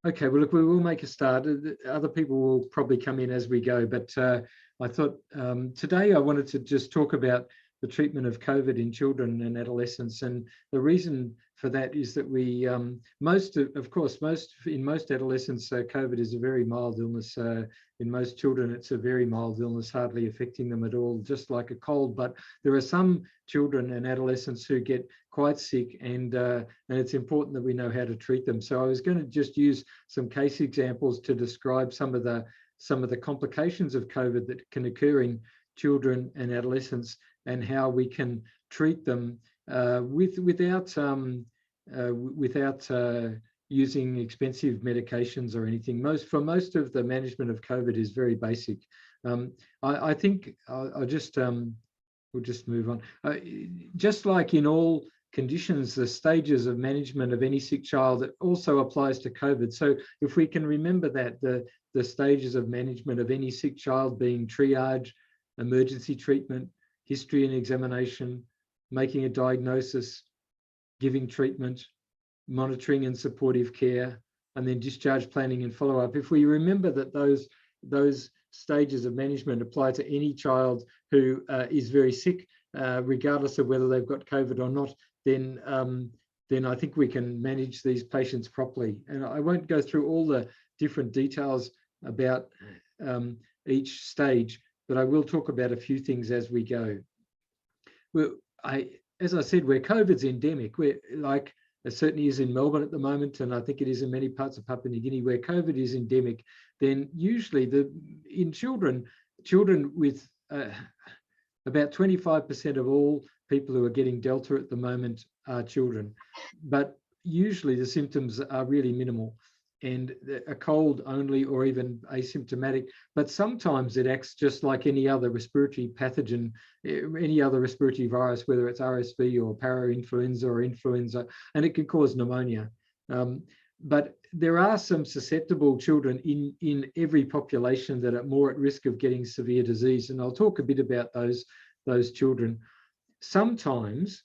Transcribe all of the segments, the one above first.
Okay, well, look, we will make a start. Other people will probably come in as we go, but I thought today I wanted to just talk about the treatment of COVID in children and adolescents. And the reason for that is that we, in most adolescents, COVID is a very mild illness. In most children, it's a very mild illness, hardly affecting them at all, just like a cold. But there are some children and adolescents who get quite sick, and it's important that we know how to treat them. So I was going to just use some case examples to describe some of the complications of COVID that can occur in children and adolescents, and how we can treat them without using expensive medications or anything. For most of the management of COVID is very basic. I think we'll just move on. Just like in all conditions, the stages of management of any sick child, it also applies to COVID. So if we can remember that, the stages of management of any sick child being triage, emergency treatment, history and examination, making a diagnosis, giving treatment, monitoring and supportive care, and then discharge planning and follow-up. If we remember that those stages of management apply to any child who is very sick, regardless of whether they've got COVID or not, then I think we can manage these patients properly. And I won't go through all the different details about each stage, but I will talk about a few things as we go. Well, as I said, where COVID's endemic, it certainly is in Melbourne at the moment, and I think it is in many parts of Papua New Guinea, where COVID is endemic, then usually in children with about 25% of all people who are getting Delta at the moment are children, but usually the symptoms are really minimal and a cold only, or even asymptomatic. But sometimes it acts just like any other respiratory pathogen, any other respiratory virus, whether it's RSV or parainfluenza or influenza, and it can cause pneumonia. But there are some susceptible children in every population that are more at risk of getting severe disease, and I'll talk a bit about those children. Sometimes,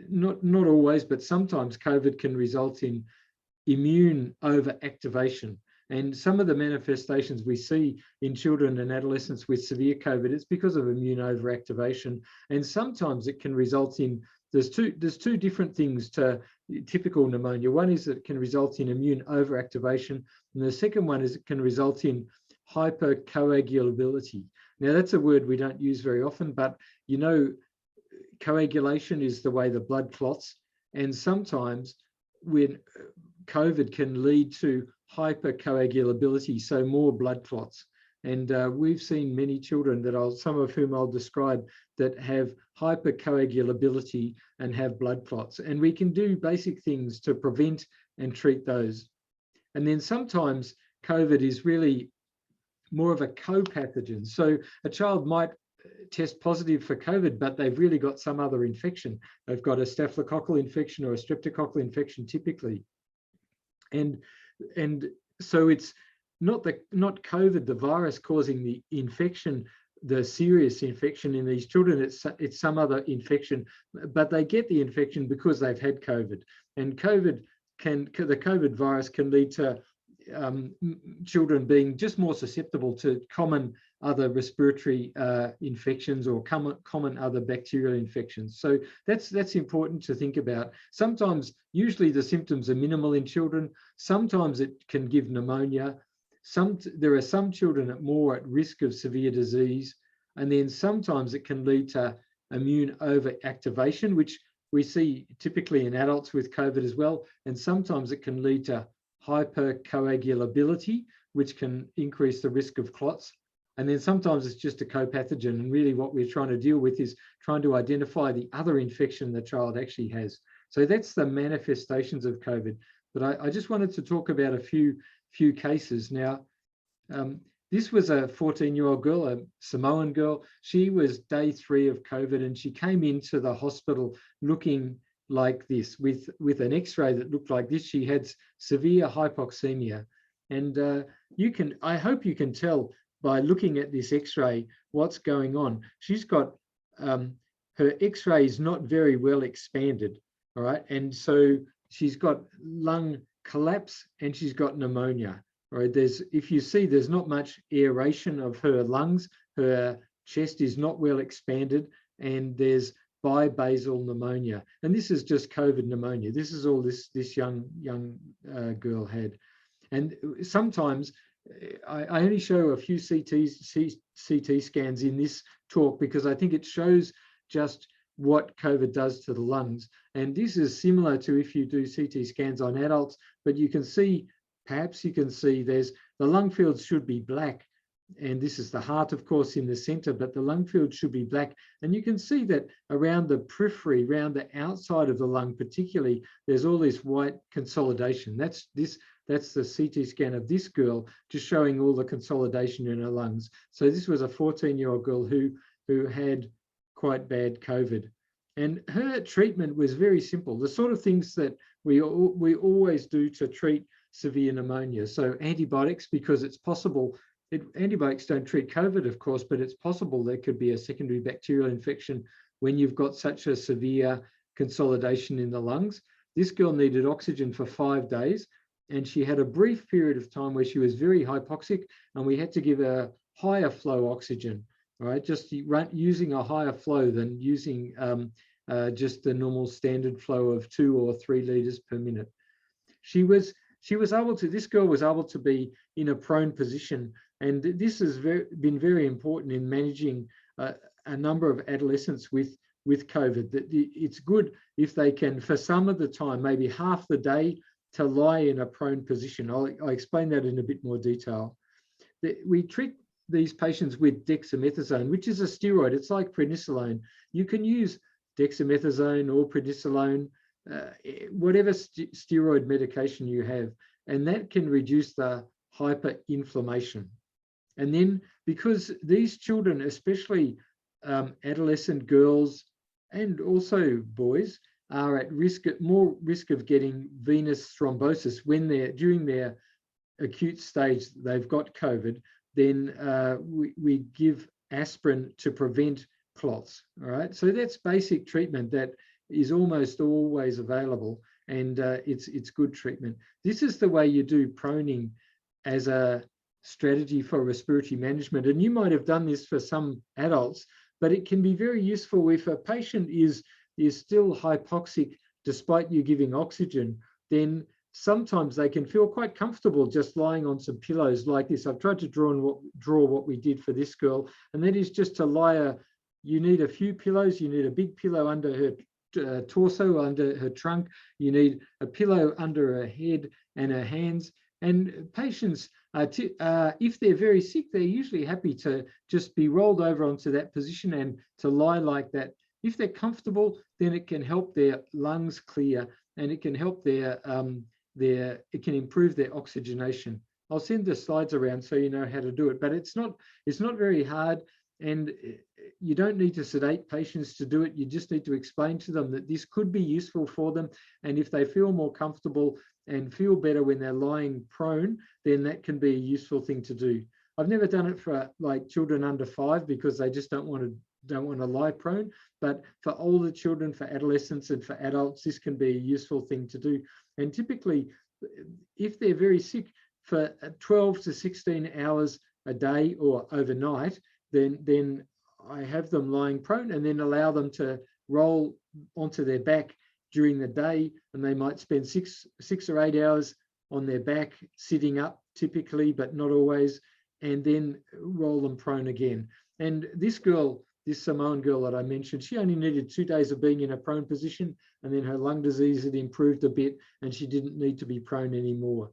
not always, but sometimes COVID can result in immune overactivation. And some of the manifestations we see in children and adolescents with severe COVID, it's because of immune overactivation. And sometimes it can result in, there's two different things to typical pneumonia. One is that it can result in immune overactivation, and the second one is it can result in hypercoagulability. Now that's a word we don't use very often, but you know, coagulation is the way the blood clots, and sometimes when COVID can lead to hypercoagulability, so more blood clots. And we've seen many children some of whom I'll describe, that have hypercoagulability and have blood clots. And we can do basic things to prevent and treat those. And then sometimes COVID is really more of a co-pathogen. So a child might test positive for COVID, but they've really got some other infection. They've got a staphylococcal infection or a streptococcal infection typically. And so it's not COVID, the virus, causing the infection, the serious infection in these children. It's some other infection, but they get the infection because they've had COVID. And the COVID virus can lead to children being just more susceptible to common other respiratory infections or common other bacterial infections. So that's important to think about. Usually the symptoms are minimal in children. Sometimes it can give pneumonia. There are some children more at risk of severe disease, and then sometimes it can lead to immune overactivation, which we see typically in adults with COVID as well. And sometimes it can lead to hypercoagulability, which can increase the risk of clots. And then sometimes it's just a co-pathogen. And really what we're trying to deal with is trying to identify the other infection the child actually has. So that's the manifestations of COVID. But I just wanted to talk about a few cases. Now, this was a 14-year-old girl, a Samoan girl. She was day 3 of COVID, and she came into the hospital looking like this, with an X-ray that looked like this. She had severe hypoxemia. And I hope you can tell by looking at this X-ray what's going on. She's got, her X-ray is not very well expanded, all right? And so she's got lung collapse and she's got pneumonia. Right? If you see, there's not much aeration of her lungs. Her chest is not well expanded, and there's bibasal pneumonia. And this is just COVID pneumonia. This is all this young girl had. And sometimes I only show a few CT scans in this talk because I think it shows just what COVID does to the lungs. And this is similar to if you do CT scans on adults, but you can see, perhaps you can see the lung fields should be black. And this is the heart, of course, in the center, but the lung field should be black. And you can see that around the periphery, around the outside of the lung particularly, there's all this white consolidation. That's the CT scan of this girl, just showing all the consolidation in her lungs. So this was a 14-year-old girl who had quite bad COVID. And her treatment was very simple, the sort of things that we always do to treat severe pneumonia. So antibiotics, because it's possible, antibiotics don't treat COVID, of course, but it's possible there could be a secondary bacterial infection when you've got such a severe consolidation in the lungs. This girl needed oxygen for 5 days, and she had a brief period of time where she was very hypoxic, and we had to give her higher flow oxygen, right? Just using a higher flow than using just the normal standard flow of 2 or 3 liters per minute. This girl was able to be in a prone position, and this has been very important in managing a number of adolescents with COVID. That it's good if they can, for some of the time, maybe half the day, to lie in a prone position. I'll explain that in a bit more detail. We treat these patients with dexamethasone, which is a steroid. It's like prednisolone. You can use dexamethasone or prednisolone, whatever steroid medication you have, and that can reduce the hyperinflammation. And then, because these children, especially adolescent girls and also boys, are at more risk of getting venous thrombosis when during their acute stage they've got COVID, then we give aspirin to prevent clots. All right, so that's basic treatment that is almost always available, and it's good treatment. This is the way you do proning as a strategy for respiratory management, and you might have done this for some adults, but it can be very useful if a patient is still hypoxic despite you giving oxygen. Then sometimes they can feel quite comfortable just lying on some pillows like this. I've tried to draw what we did for this girl, and that is just to lie you need a few pillows. You need a big pillow under her torso, under her trunk. You need a pillow under her head and her hands. And patients, if they're very sick, they're usually happy to just be rolled over onto that position and to lie like that. If they're comfortable, then it can help their lungs clear, and it can help it can improve their oxygenation. I'll send the slides around so you know how to do it, but it's not very hard, and you don't need to sedate patients to do it. You just need to explain to them that this could be useful for them, and if they feel more comfortable and feel better when they're lying prone, then that can be a useful thing to do. I've never done it for like children under 5 because they just don't want to lie prone, but for older children, for adolescents and for adults, this can be a useful thing to do. And typically, if they're very sick, for 12 to 16 hours a day or overnight, then I have them lying prone and then allow them to roll onto their back during the day, and they might spend 6 or 8 hours on their back, sitting up typically, but not always, and then roll them prone again. And this girl, this Samoan girl that I mentioned, she only needed 2 days of being in a prone position, and then her lung disease had improved a bit, and she didn't need to be prone anymore.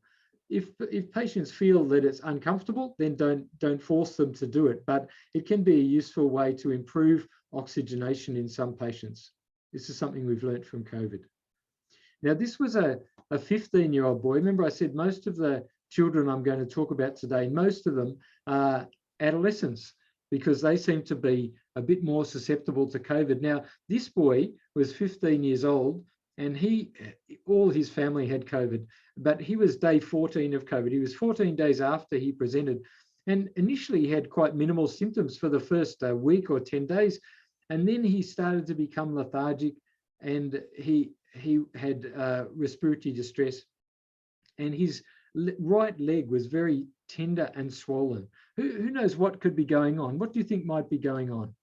If patients feel that it's uncomfortable, then don't force them to do it, but it can be a useful way to improve oxygenation in some patients. This is something we've learned from COVID. Now, this was a 15-year-old boy. Remember, I said most of the children I'm going to talk about today, most of them are adolescents, because they seem to be a bit more susceptible to COVID. Now, this boy was 15 years old, and all his family had COVID, but he was day 14 of COVID. He was 14 days after he presented, and initially he had quite minimal symptoms for the first week or 10 days, and then he started to become lethargic, and he had respiratory distress. and his right leg was very tender and swollen. Who knows what could be going on? What do you think might be going on?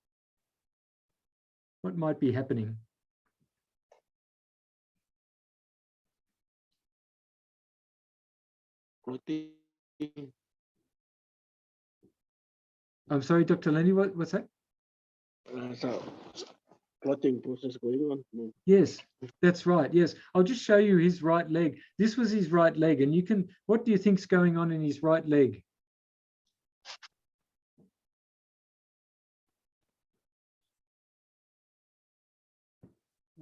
What might be happening? Clotting. I'm sorry, Dr. Lenny, what's that? So clotting process going on. No. Yes, that's right. Yes, I'll just show you his right leg. This was his right leg, and you can, what do you think's going on in his right leg?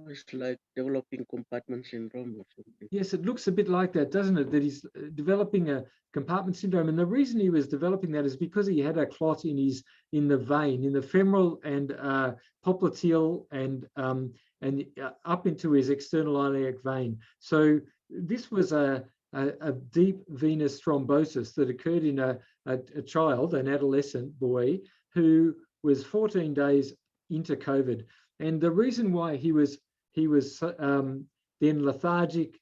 It's like developing compartment syndrome or something. Yes, it looks a bit like that, doesn't it? That he's developing a compartment syndrome, and the reason he was developing that is because he had a clot in the vein, in the femoral and popliteal and up into his external iliac vein. So this was a deep venous thrombosis that occurred in a child, an adolescent boy, who was 14 days into COVID. And the reason why he was then lethargic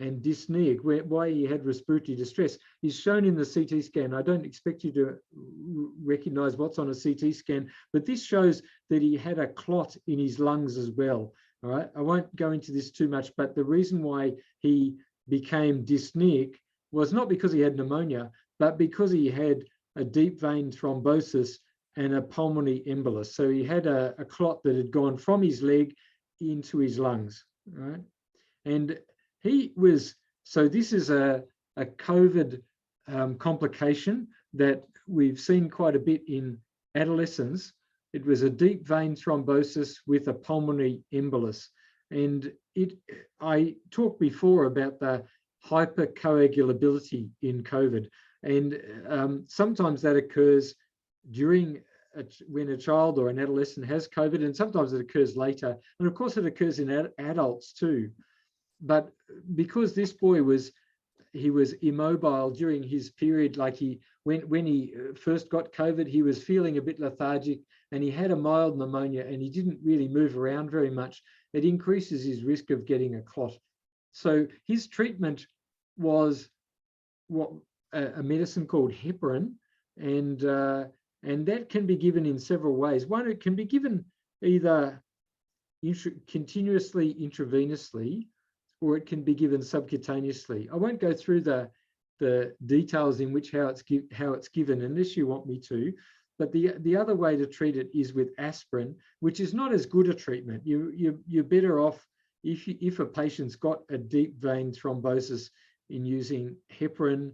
and dyspneic, why he had respiratory distress, is shown in the CT scan. I don't expect you to recognize what's on a CT scan, but this shows that he had a clot in his lungs as well. All right, I won't go into this too much, but the reason why he became dyspneic was not because he had pneumonia, but because he had a deep vein thrombosis and a pulmonary embolus. So he had a clot that had gone from his leg into his lungs, right? And he was, so this is a COVID complication that we've seen quite a bit in adolescents. It was a deep vein thrombosis with a pulmonary embolus. And I talked before about the hypercoagulability in COVID. And sometimes that occurs during when a child or an adolescent has COVID, and sometimes it occurs later. And of course it occurs in adults too. But because this boy was immobile during his period, like when he first got COVID, he was feeling a bit lethargic and he had a mild pneumonia and he didn't really move around very much. It increases his risk of getting a clot. So his treatment was what a medicine called heparin, and that can be given in several ways. One, it can be given either continuously intravenously, or it can be given subcutaneously. I won't go through the details in which how it's given unless you want me to, but the other way to treat it is with aspirin, which is not as good a treatment. You're better off if a patient's got a deep vein thrombosis in using heparin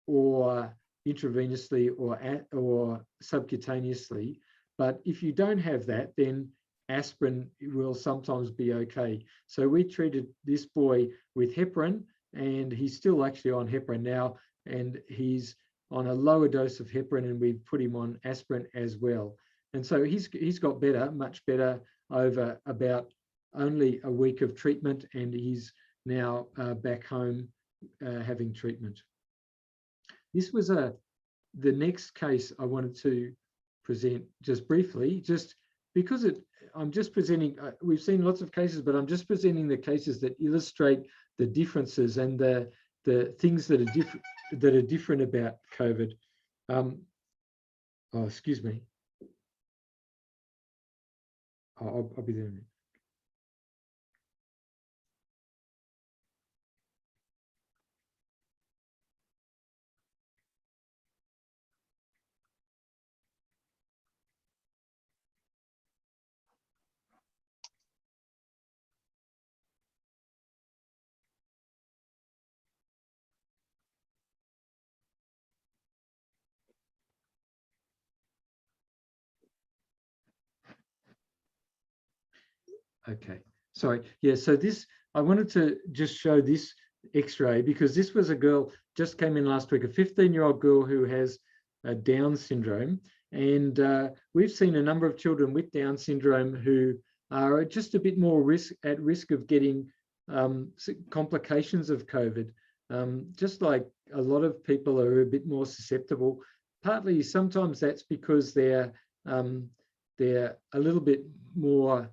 or intravenously or subcutaneously. But if you don't have that, then aspirin will sometimes be okay. So we treated this boy with heparin, and he's still actually on heparin now, and he's on a lower dose of heparin, and we've put him on aspirin as well. And so he's got better, much better, over about only a week of treatment, and he's now back home having treatment. This was the next case I wanted to present just briefly, just because I'm just presenting, we've seen lots of cases, but I'm just presenting the cases that illustrate the differences and the things that are different about COVID. Oh, excuse me. I'll be there in a minute. Okay, sorry. Yeah, so this, I wanted to just show this X-ray because this was a girl, just came in last week, a 15-year-old girl who has Down syndrome. And we've seen a number of children with Down syndrome who are just a bit more at risk of getting complications of COVID. Just like a lot of people are a bit more susceptible. Partly, sometimes that's because they're a little bit more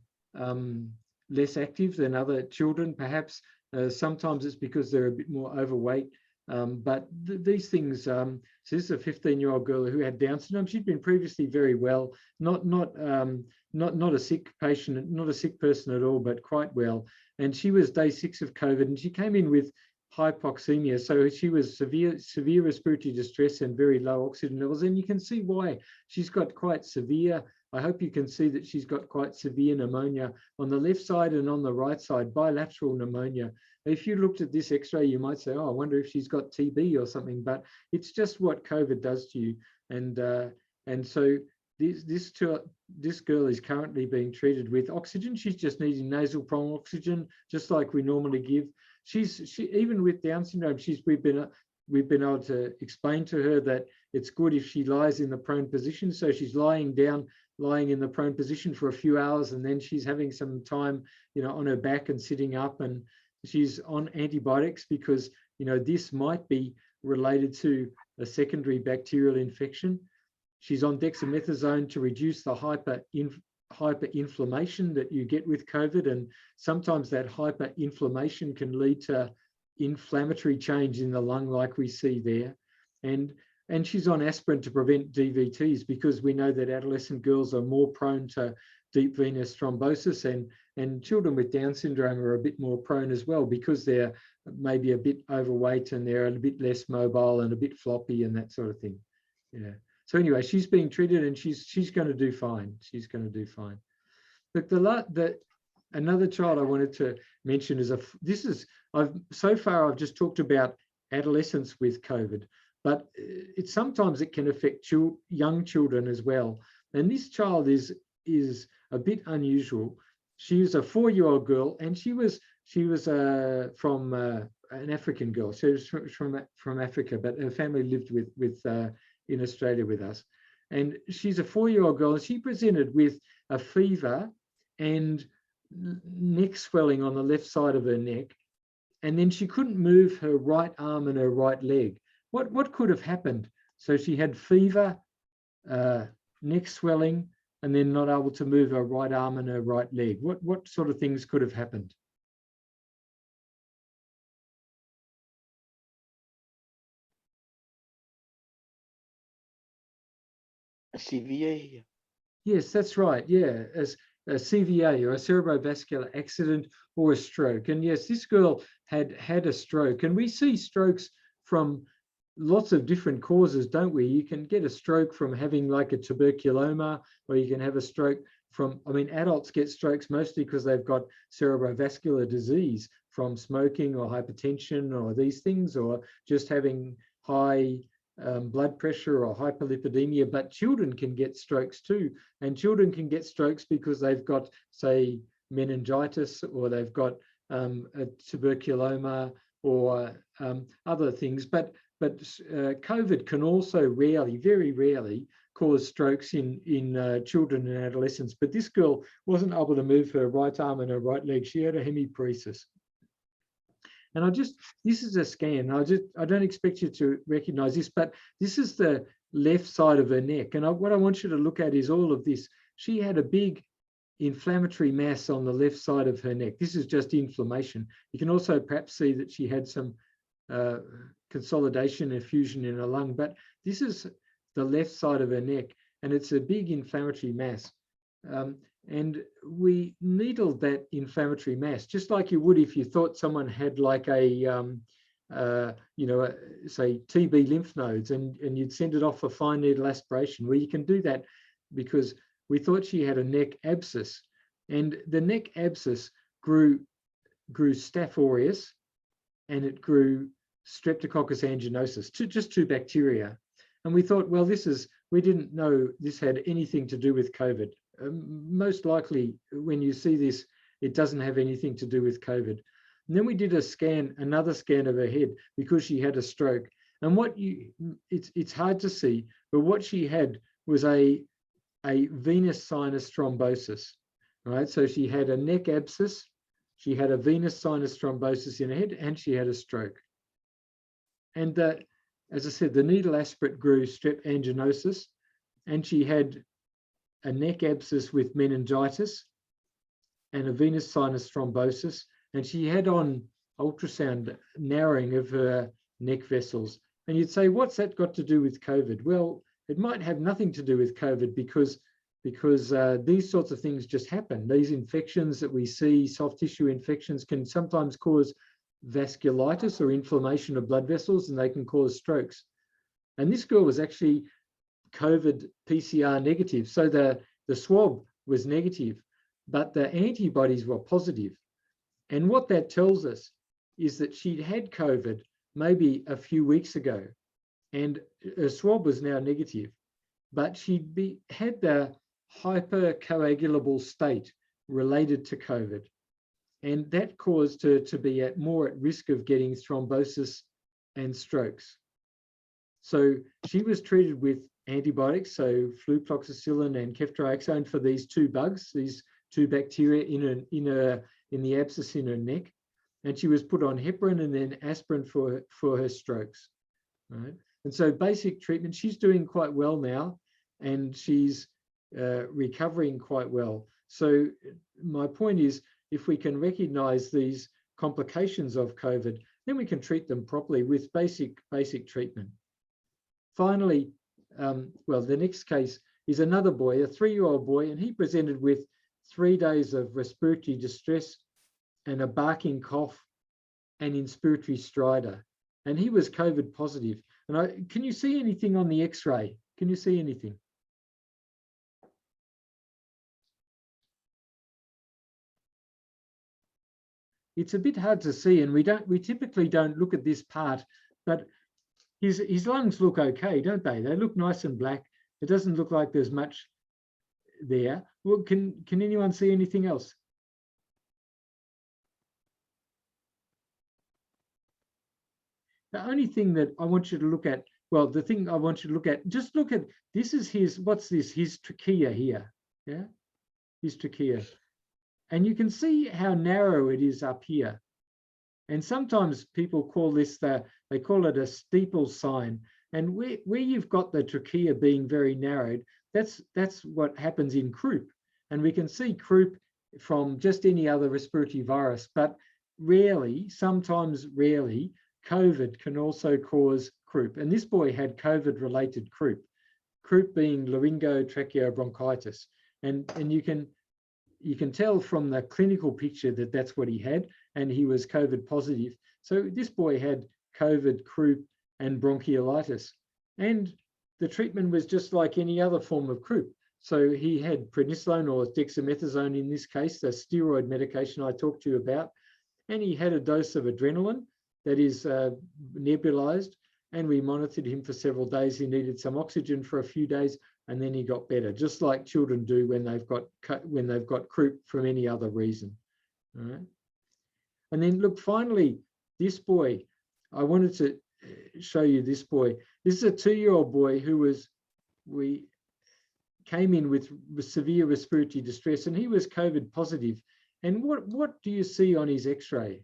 less active than other children, perhaps. Sometimes it's because they're a bit more overweight. But these things, so this is a 15-year-old girl who had Down syndrome. She'd been previously very well, not a sick patient, not a sick person at all, but quite well. And she was day 6 of COVID, and she came in with hypoxemia. So she was severe respiratory distress and very low oxygen levels. And you can see why. She's got quite severe, I hope you can see that she's got quite severe pneumonia on the left side and on the right side, bilateral pneumonia. If you looked at this X-ray, you might say, oh, I wonder if she's got TB or something, but it's just what COVID does to you. And so this girl is currently being treated with oxygen. She's just needing nasal prong oxygen, just like we normally give. She even with Down syndrome, we've been able to explain to her that it's good if she lies in the prone position. So she's lying in the prone position for a few hours, and then she's having some time, on her back and sitting up, and she's on antibiotics because, this might be related to a secondary bacterial infection. She's on dexamethasone to reduce the hyperinflammation that you get with COVID. And sometimes that hyperinflammation can lead to inflammatory change in the lung like we see there. And she's on aspirin to prevent DVTs because we know that adolescent girls are more prone to deep venous thrombosis, and children with Down syndrome are a bit more prone as well because they're maybe a bit overweight and they're a bit less mobile and a bit floppy and that sort of thing. Yeah. So anyway, she's being treated and she's going to do fine. She's going to do fine. But another child I wanted to mention is so far I've just talked about adolescents with COVID, but sometimes it can affect young children as well. And this child is a bit unusual. She was a 4-year-old girl, and she was from an African girl. She was from Africa, but her family lived in Australia with us. And she's a 4-year-old girl, and she presented with a fever and neck swelling on the left side of her neck. And then she couldn't move her right arm and her right leg. What could have happened? So she had fever, neck swelling, and then not able to move her right arm and her right leg. What sort of things could have happened? A CVA. Yes, that's right. Yeah, as a CVA or a cerebrovascular accident or a stroke. And yes, this girl had a stroke, and we see strokes from lots of different causes, don't we? You can get a stroke from having like a tuberculoma, or you can have a stroke from, adults get strokes mostly because they've got cerebrovascular disease from smoking or hypertension or these things, or just having high blood pressure or hyperlipidemia. But children can get strokes too. And children can get strokes because they've got, say, meningitis, or they've got a tuberculoma or other things. But COVID can also very rarely cause strokes in children and adolescents. But this girl wasn't able to move her right arm and her right leg. She had a hemiparesis. And this is a scan. I don't expect you to recognize this, but this is the left side of her neck. And what I want you to look at is all of this. She had a big inflammatory mass on the left side of her neck. This is just inflammation. You can also perhaps see that she had some consolidation and effusion in her lung, but this is the left side of her neck, and it's a big inflammatory mass. And we needled that inflammatory mass, just like you would if you thought someone had like a, say TB lymph nodes, and you'd send it off for fine needle aspiration. Well, you can do that because we thought she had a neck abscess, and the neck abscess grew Staph aureus, and it grew Streptococcus aeruginosus, just two bacteria. And we thought, well, we didn't know this had anything to do with COVID. Most likely when you see this, it doesn't have anything to do with COVID. And then we did another scan of her head because she had a stroke. And it's hard to see, but what she had was a venous sinus thrombosis, right? So she had a neck abscess, she had a venous sinus thrombosis in her head, and she had a stroke. And as I said, the needle aspirate grew strep anginosus, and she had a neck abscess with meningitis and a venous sinus thrombosis. And she had on ultrasound narrowing of her neck vessels. And you'd say, what's that got to do with COVID? Well, it might have nothing to do with COVID because these sorts of things just happen. These infections that we see, soft tissue infections, can sometimes cause vasculitis or inflammation of blood vessels, and they can cause strokes. And this girl was actually COVID PCR negative. So the swab was negative, but the antibodies were positive. And what that tells us is that she'd had COVID maybe a few weeks ago, and her swab was now negative, but she'd had the hypercoagulable state related to COVID. And that caused her to be more at risk of getting thrombosis and strokes. So she was treated with antibiotics, so flucloxacillin and ceftriaxone for these two bugs, these two bacteria in the abscess in her neck. And she was put on heparin and then aspirin for her strokes. Right? And so basic treatment, she's doing quite well now, and she's recovering quite well. So my point is, if we can recognize these complications of COVID, then we can treat them properly with basic treatment. Finally, well, the next case is another boy, a 3-year-old boy, and he presented with 3 days of respiratory distress and a barking cough and inspiratory stridor. And he was COVID positive. And can you see anything on the X-ray? Can you see anything? It's a bit hard to see, and we typically don't look at this part, but his lungs look okay, don't they? They look nice and black. It doesn't look like there's much there. Well, can anyone see anything else? The only thing that I want you to look at, well, the thing I want you to look at, just look at, this is his, what's this? His trachea here, yeah? His trachea. And you can see how narrow it is up here. And sometimes people call this, they call it a steeple sign. And where you've got the trachea being very narrowed, that's what happens in croup. And we can see croup from just any other respiratory virus, but rarely, sometimes rarely, COVID can also cause croup. And this boy had COVID-related croup being laryngotracheobronchitis. And you can tell from the clinical picture that that's what he had, and he was COVID positive. So this boy had COVID, croup, and bronchiolitis. And the treatment was just like any other form of croup. So he had prednisolone, or dexamethasone in this case, the steroid medication I talked to you about. And he had a dose of adrenaline that is nebulized, and we monitored him for several days. He needed some oxygen for a few days, and then he got better, just like children do when they've got croup from any other reason. All right. And then look, finally, this boy, I wanted to show you this boy. This is a 2-year-old boy we came in with severe respiratory distress, and he was COVID positive. And what do you see on his X-ray?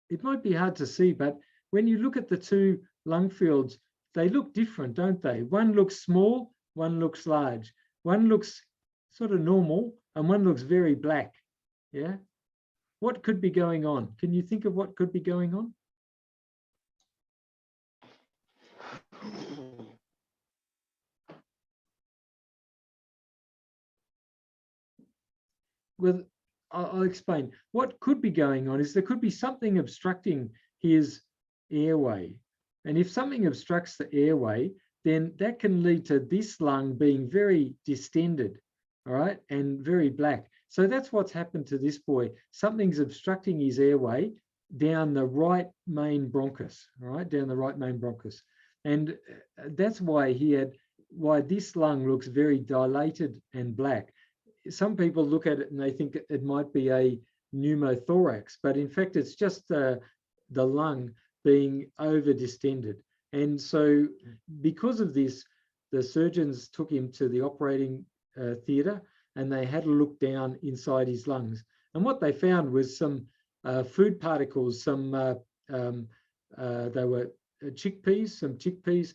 It might be hard to see, but when you look at the two lung fields, they look different, don't they? One looks small, one looks large. One looks sort of normal, and one looks very black. Yeah. What could be going on? Can you think of what could be going on? Well, I'll explain. What could be going on is there could be something obstructing his airway. And if something obstructs the airway, then that can lead to this lung being very distended, all right, and very black. So that's what's happened to this boy. Something's obstructing his airway down the right main bronchus, all right, down the right main bronchus. And that's why why this lung looks very dilated and black. Some people look at it and they think it might be a pneumothorax, but in fact, it's just the lung being over distended. And so because of this, the surgeons took him to the operating theatre, and they had a look down inside his lungs. And what they found was some food particles, they were some chickpeas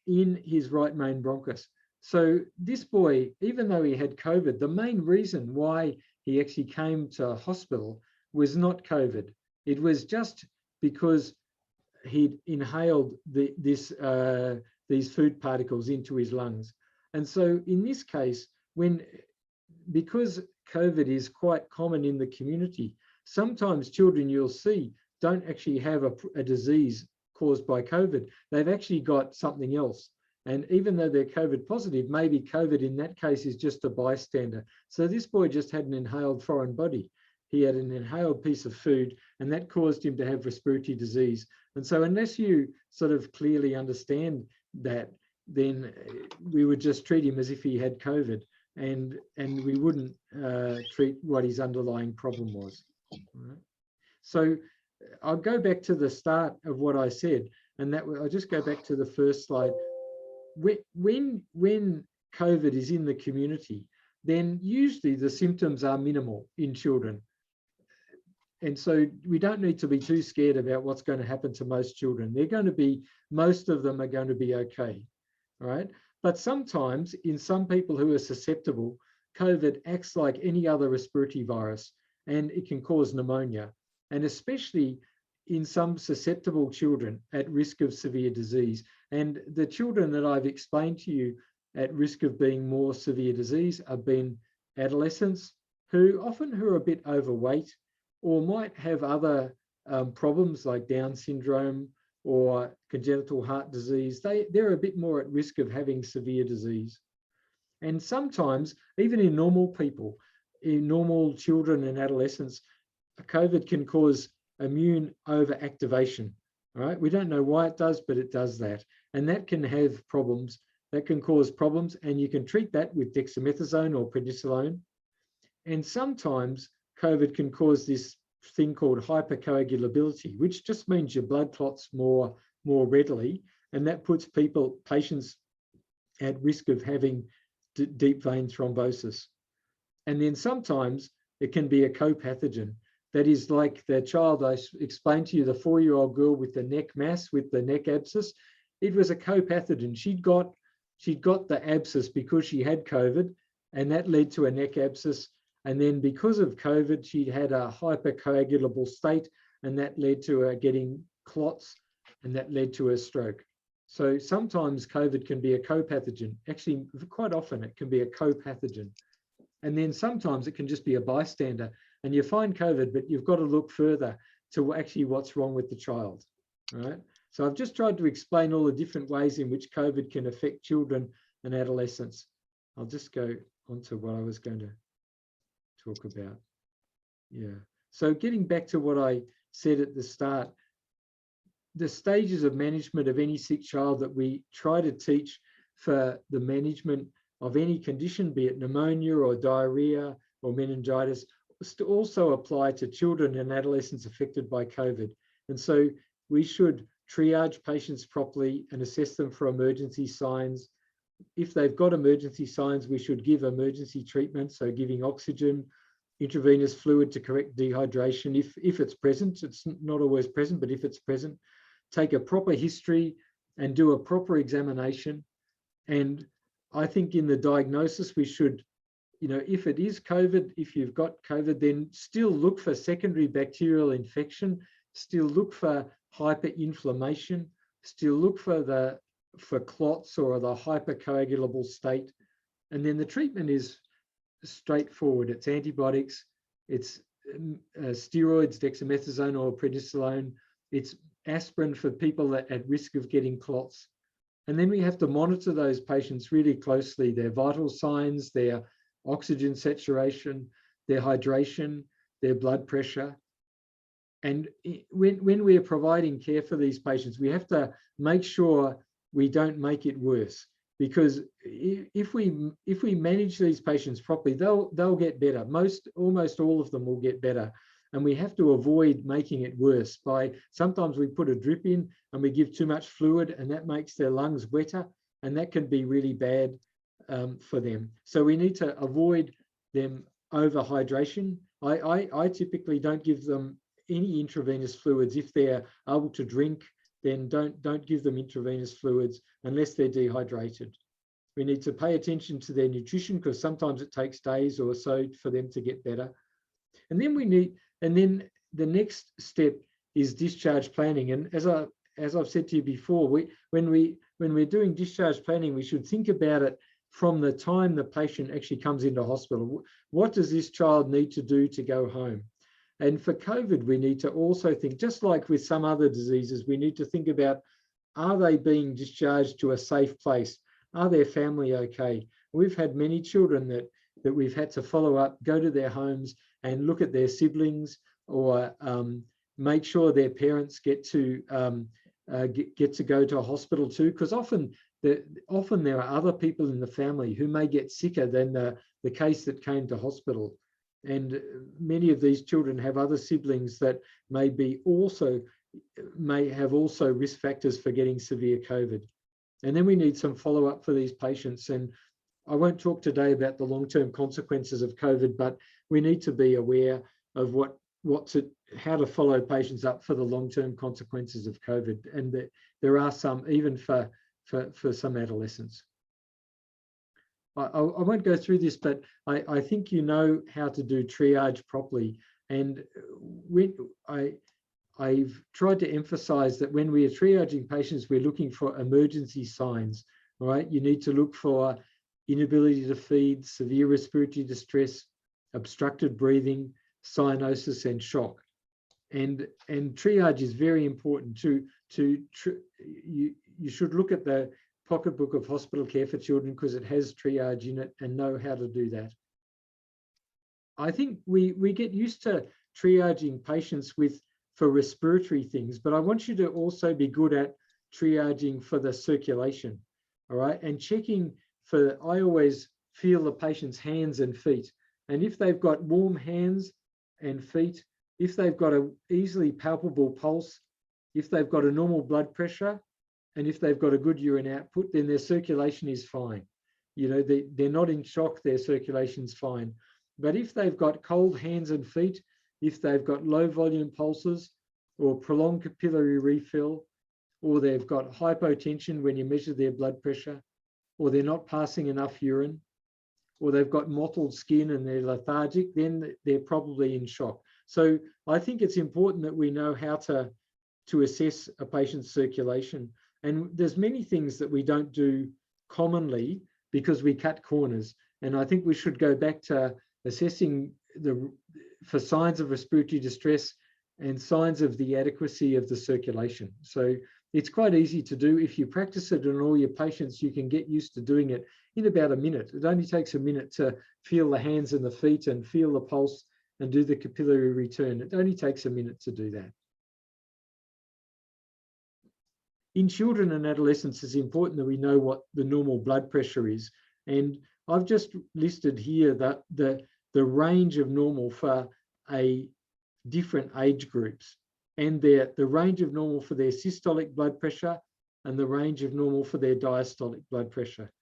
in his right main bronchus. So this boy, even though he had COVID, the main reason why he actually came to hospital was not COVID. It was just because he'd inhaled these food particles into his lungs. And so in this case, because COVID is quite common in the community, sometimes children you'll see don't actually have a disease caused by COVID. They've actually got something else. And even though they're COVID positive, maybe COVID in that case is just a bystander. So this boy just had an inhaled foreign body. He had an inhaled piece of food, and that caused him to have respiratory disease. And so unless you sort of clearly understand that, then we would just treat him as if he had COVID, and we wouldn't treat what his underlying problem was. Right? So I'll go back to the start of what I said, and that I'll just go back to the first slide. When COVID is in the community, then usually the symptoms are minimal in children. And so we don't need to be too scared about what's going to happen to most children. Most of them are going to be okay, right? But sometimes in some people who are susceptible, COVID acts like any other respiratory virus, and it can cause pneumonia. And especially in some susceptible children at risk of severe disease. And the children that I've explained to you at risk of being more severe disease have been adolescents who are a bit overweight, or might have other problems like Down syndrome or congenital heart disease. They're a bit more at risk of having severe disease. And sometimes, even in normal people, in normal children and adolescents, COVID can cause immune overactivation. All right, we don't know why it does, but it does that. And that can have problems, that can cause problems, and you can treat that with dexamethasone or prednisolone. And sometimes COVID can cause this thing called hypercoagulability, which just means your blood clots more readily, and that puts patients at risk of having deep vein thrombosis. And then sometimes it can be a co-pathogen. That is like the child I explained to you, the 4-year-old girl with the neck mass, with the neck abscess. It was a co-pathogen. She'd got the abscess because she had COVID, and that led to a neck abscess. And then because of COVID, she'd had a hypercoagulable state, and that led to her getting clots, and that led to a stroke. So sometimes COVID can be a co-pathogen. Actually, quite often it can be a co-pathogen. And then sometimes it can just be a bystander, and you find COVID, but you've got to look further to actually what's wrong with the child, right? So I've just tried to explain all the different ways in which COVID can affect children and adolescents. I'll just go on to what I was going to talk about. Yeah. So getting back to what I said at the start, the stages of management of any sick child that we try to teach for the management of any condition, be it pneumonia or diarrhea or meningitis, also apply to children and adolescents affected by COVID. And so we should triage patients properly and assess them for emergency signs. If they've got emergency signs, we should give emergency treatment, so giving oxygen, intravenous fluid to correct dehydration if it's present. It's not always present, but if it's present, take a proper history and do a proper examination. And I think in the diagnosis, we should, if it is COVID, if you've got COVID, then still look for secondary bacterial infection, still look for hyperinflammation, still look for clots or the hypercoagulable state. And then the treatment is straightforward. It's antibiotics, it's steroids, dexamethasone or prednisolone, it's aspirin for people that are at risk of getting clots. And then we have to monitor those patients really closely, their vital signs, their oxygen saturation, their hydration, their blood pressure. And when we are providing care for these patients, we have to make sure we don't make it worse, because if we manage these patients properly, they'll get better. Almost all of them will get better. And we have to avoid making it worse by, sometimes we put a drip in and we give too much fluid, and that makes their lungs wetter, and that can be really bad. for them. So we need to avoid them overhydration. I typically don't give them any intravenous fluids. If they're able to drink, then don't give them intravenous fluids unless they're dehydrated. We need to pay attention to their nutrition, because sometimes it takes days or so for them to get better. And then the next step is discharge planning. And as I've said to you before, when we're doing discharge planning, we should think about it from the time the patient actually comes into hospital. What does this child need to do to go home? And for COVID, we need to also think, just like with some other diseases, we need to think about, are they being discharged to a safe place? Are their family okay? We've had many children that we've had to follow up, go to their homes and look at their siblings, or make sure their parents get to go to a hospital too, because often there are other people in the family who may get sicker than the case that came to hospital. And many of these children have other siblings that may have also risk factors for getting severe COVID. And then we need some follow-up for these patients. And I won't talk today about the long-term consequences of COVID, but we need to be aware of how to follow patients up for the long-term consequences of COVID. And there are some, even for some adolescents. I won't go through this, but I think you know how to do triage properly. And I've tried to emphasize that when we are triaging patients, we're looking for emergency signs, all right? You need to look for inability to feed, severe respiratory distress, obstructed breathing, cyanosis, and shock. And triage is very important. You should look at the pocketbook of hospital care for children, because it has triage in it, and know how to do that. I think we get used to triaging patients for respiratory things, but I want you to also be good at triaging for the circulation, all right? And checking I always feel the patient's hands and feet. And if they've got warm hands and feet, if they've got an easily palpable pulse, if they've got a normal blood pressure, and if they've got a good urine output, then their circulation is fine. You know, they're not in shock, their circulation's fine. But if they've got cold hands and feet, if they've got low volume pulses or prolonged capillary refill, or they've got hypotension when you measure their blood pressure, or they're not passing enough urine, or they've got mottled skin and they're lethargic, then they're probably in shock. So I think it's important that we know how to assess a patient's circulation. And there's many things that we don't do commonly because we cut corners. And I think we should go back to assessing for signs of respiratory distress and signs of the adequacy of the circulation. So it's quite easy to do. If you practice it on all your patients, you can get used to doing it in about a minute. It only takes a minute to feel the hands and the feet and feel the pulse and do the capillary return. It only takes a minute to do that. In children and adolescents, it's important that we know what the normal blood pressure is. And I've just listed here that the range of normal for different age groups, and the range of normal for their systolic blood pressure and the range of normal for their diastolic blood pressure.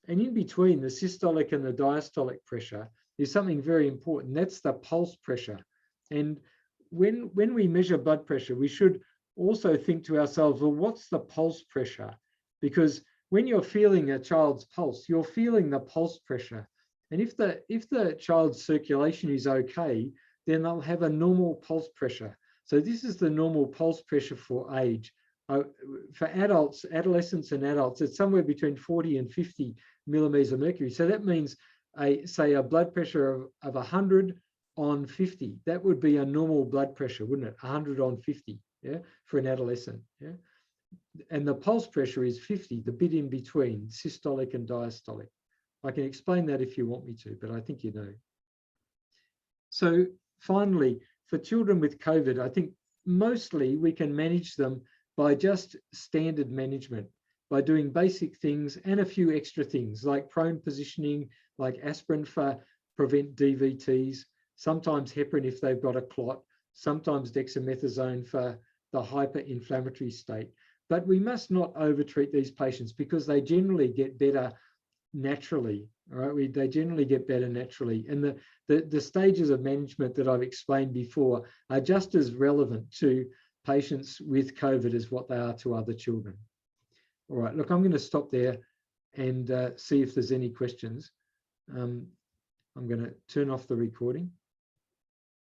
And in between the systolic and the diastolic pressure is something very important. That's the pulse pressure. And when we measure blood pressure, we should also think to ourselves, well, what's the pulse pressure? Because when you're feeling a child's pulse, you're feeling the pulse pressure. And if the child's circulation is okay, then they'll have a normal pulse pressure. So this is the normal pulse pressure for age. For adults, adolescents and adults, it's somewhere between 40 and 50 millimeters of mercury. So that means, say, a blood pressure of 100 on 50. That would be a normal blood pressure, wouldn't it? 100 on 50, yeah, for an adolescent, yeah. And the pulse pressure is 50, the bit in between systolic and diastolic. I can explain that if you want me to, but I think you know. So finally, for children with COVID, I think mostly we can manage them by just standard management, by doing basic things and a few extra things like prone positioning, like aspirin for prevent DVTs, sometimes heparin if they've got a clot, sometimes dexamethasone for the hyperinflammatory state. But we must not overtreat these patients because they generally get better naturally. All right, they generally get better naturally. And the stages of management that I've explained before are just as relevant to patients with COVID as what they are to other children. All right, look, I'm going to stop there and see if there's any questions. I'm going to turn off the recording.